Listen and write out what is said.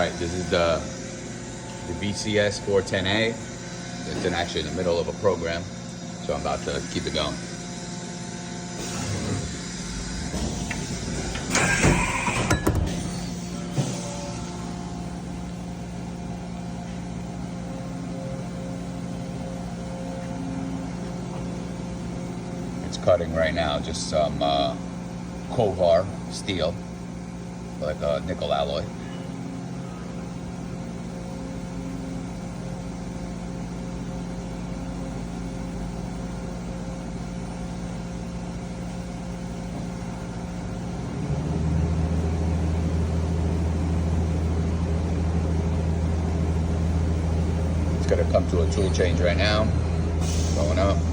right, this is the VCS-410A. It's actually in the middle of a program, so I'm about to keep it going. It's cutting right now, just some Kovar steel, like a nickel alloy. It's gonna come to a tool change right now, going up.